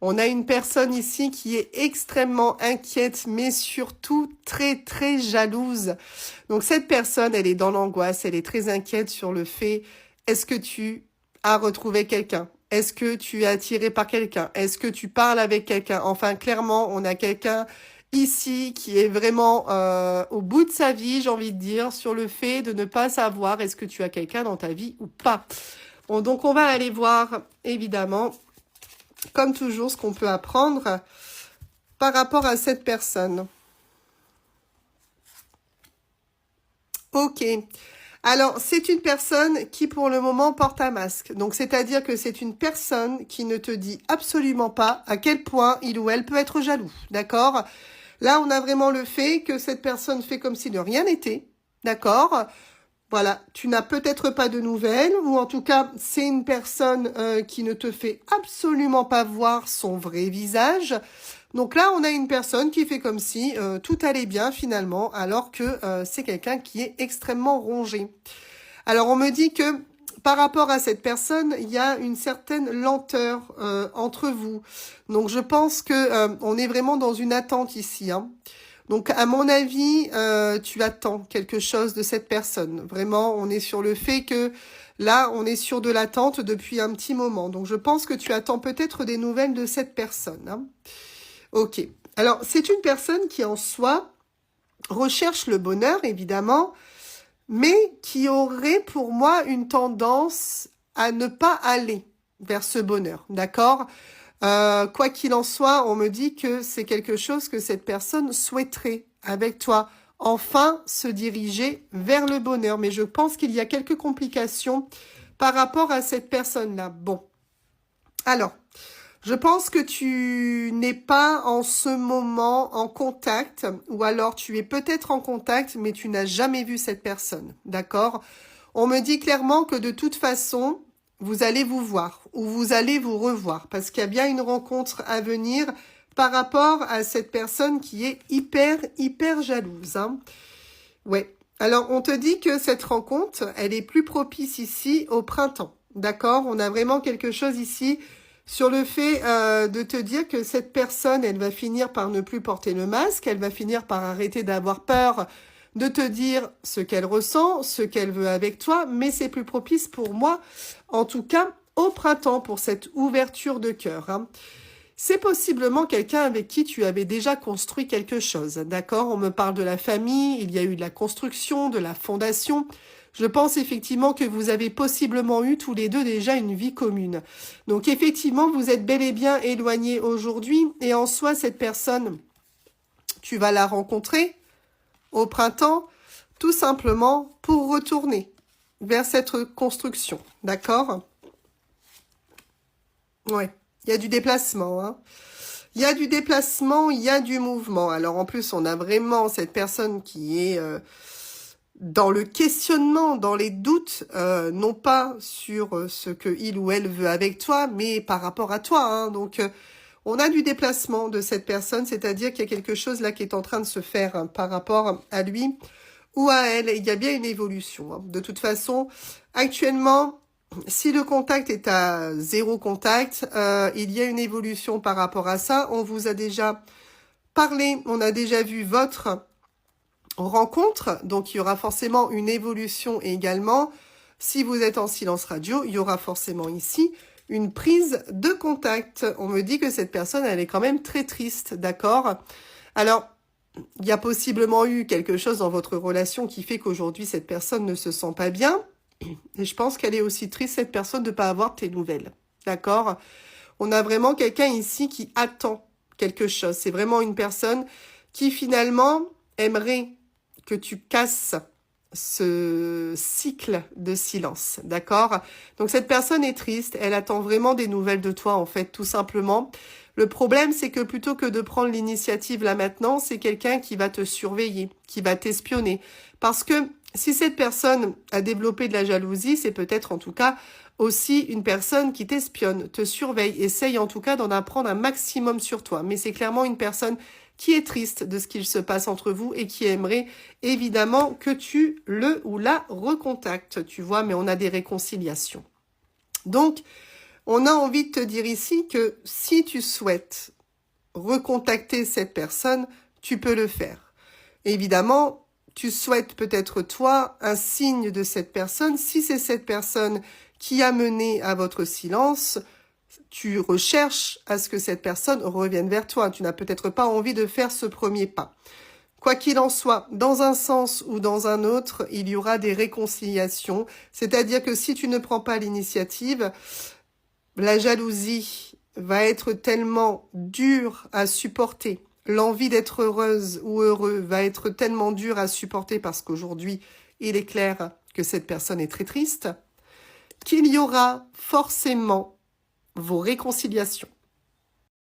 On a une personne ici qui est extrêmement inquiète, mais surtout très, très jalouse. Donc, cette personne, elle est dans l'angoisse, elle est très inquiète sur le fait, est-ce que tu as retrouvé quelqu'un? Est-ce que tu es attiré par quelqu'un? Est-ce que tu parles avec quelqu'un? Enfin, clairement, on a quelqu'un ici qui est vraiment au bout de sa vie, j'ai envie de dire, sur le fait de ne pas savoir est-ce que tu as quelqu'un dans ta vie ou pas. Bon, donc, on va aller voir, évidemment, comme toujours, ce qu'on peut apprendre par rapport à cette personne. Ok. Alors, c'est une personne qui, pour le moment, porte un masque. Donc, c'est-à-dire que c'est une personne qui ne te dit absolument pas à quel point il ou elle peut être jaloux. D'accord? Là, on a vraiment le fait que cette personne fait comme si de rien n'était. D'accord? Voilà, tu n'as peut-être pas de nouvelles, ou en tout cas, c'est une personne qui ne te fait absolument pas voir son vrai visage. Donc là, on a une personne qui fait comme si tout allait bien finalement, alors que c'est quelqu'un qui est extrêmement rongé. Alors, on me dit que par rapport à cette personne, il y a une certaine lenteur entre vous. Donc, je pense que on est vraiment dans une attente ici, hein. Donc, à mon avis, tu attends quelque chose de cette personne. Vraiment, on est sur le fait que là, on est sur de l'attente depuis un petit moment. Donc, je pense que tu attends peut-être des nouvelles de cette personne, hein. Ok. Alors, c'est une personne qui, en soi, recherche le bonheur, évidemment, mais qui aurait, pour moi, une tendance à ne pas aller vers ce bonheur. D'accord? Quoi qu'il en soit, on me dit que c'est quelque chose que cette personne souhaiterait avec toi. Enfin, se diriger vers le bonheur. Mais je pense qu'il y a quelques complications par rapport à cette personne-là. Bon. Alors, je pense que tu n'es pas en ce moment en contact, ou alors tu es peut-être en contact, mais tu n'as jamais vu cette personne. D'accord? On me dit clairement que de toute façon, vous allez vous voir ou vous allez vous revoir parce qu'il y a bien une rencontre à venir par rapport à cette personne qui est hyper, hyper jalouse, hein. Ouais. Alors, on te dit que cette rencontre, elle est plus propice ici au printemps. D'accord? On a vraiment quelque chose ici sur le fait de te dire que cette personne, elle va finir par ne plus porter le masque, elle va finir par arrêter d'avoir peur de te dire ce qu'elle ressent, ce qu'elle veut avec toi, mais c'est plus propice pour moi, en tout cas au printemps, pour cette ouverture de cœur, hein. C'est possiblement quelqu'un avec qui tu avais déjà construit quelque chose, d'accord? On me parle de la famille, il y a eu de la construction, de la fondation. Je pense effectivement que vous avez possiblement eu tous les deux déjà une vie commune. Donc effectivement, vous êtes bel et bien éloignés aujourd'hui et en soi, cette personne, tu vas la rencontrer au printemps, tout simplement pour retourner vers cette construction, d'accord? Ouais, il y a du déplacement, hein. Il y a du déplacement, il y a du mouvement. Alors en plus, on a vraiment cette personne qui est dans le questionnement, dans les doutes, non pas sur ce que il ou elle veut avec toi, mais par rapport à toi, hein. Donc on a du déplacement de cette personne, c'est-à-dire qu'il y a quelque chose là qui est en train de se faire hein, par rapport à lui ou à elle. Il y a bien une évolution, hein. De toute façon, actuellement, si le contact est à 0 contact, il y a une évolution par rapport à ça. On vous a déjà parlé, on a déjà vu votre rencontre, donc il y aura forcément une évolution également. Si vous êtes en silence radio, il y aura forcément ici une prise de contact. On me dit que cette personne, elle est quand même très triste, d'accord? Alors, il y a possiblement eu quelque chose dans votre relation qui fait qu'aujourd'hui, cette personne ne se sent pas bien. Et je pense qu'elle est aussi triste, cette personne, de ne pas avoir tes nouvelles. D'accord? On a vraiment quelqu'un ici qui attend quelque chose. C'est vraiment une personne qui, finalement, aimerait que tu casses ce cycle de silence. D'accord? Donc, cette personne est triste. Elle attend vraiment des nouvelles de toi, en fait, tout simplement. Le problème, c'est que plutôt que de prendre l'initiative là maintenant, c'est quelqu'un qui va te surveiller, qui va t'espionner. Parce que si cette personne a développé de la jalousie, c'est peut-être en tout cas aussi une personne qui t'espionne, te surveille, essaye en tout cas d'en apprendre un maximum sur toi. Mais c'est clairement une personne qui est triste de ce qu'il se passe entre vous et qui aimerait évidemment que tu le ou la recontactes, tu vois, mais on a des réconciliations. Donc, On a envie de te dire ici que si tu souhaites recontacter cette personne, tu peux le faire. Évidemment, tu souhaites peut-être toi un signe de cette personne. Si c'est cette personne qui a mené à votre silence, tu recherches à ce que cette personne revienne vers toi. Tu n'as peut-être pas envie de faire ce premier pas. Quoi qu'il en soit, dans un sens ou dans un autre, il y aura des réconciliations. C'est-à-dire que si tu ne prends pas l'initiative, la jalousie va être tellement dure à supporter. L'envie d'être heureuse ou heureux va être tellement dure à supporter parce qu'aujourd'hui, il est clair que cette personne est très triste, qu'il y aura forcément vos réconciliations.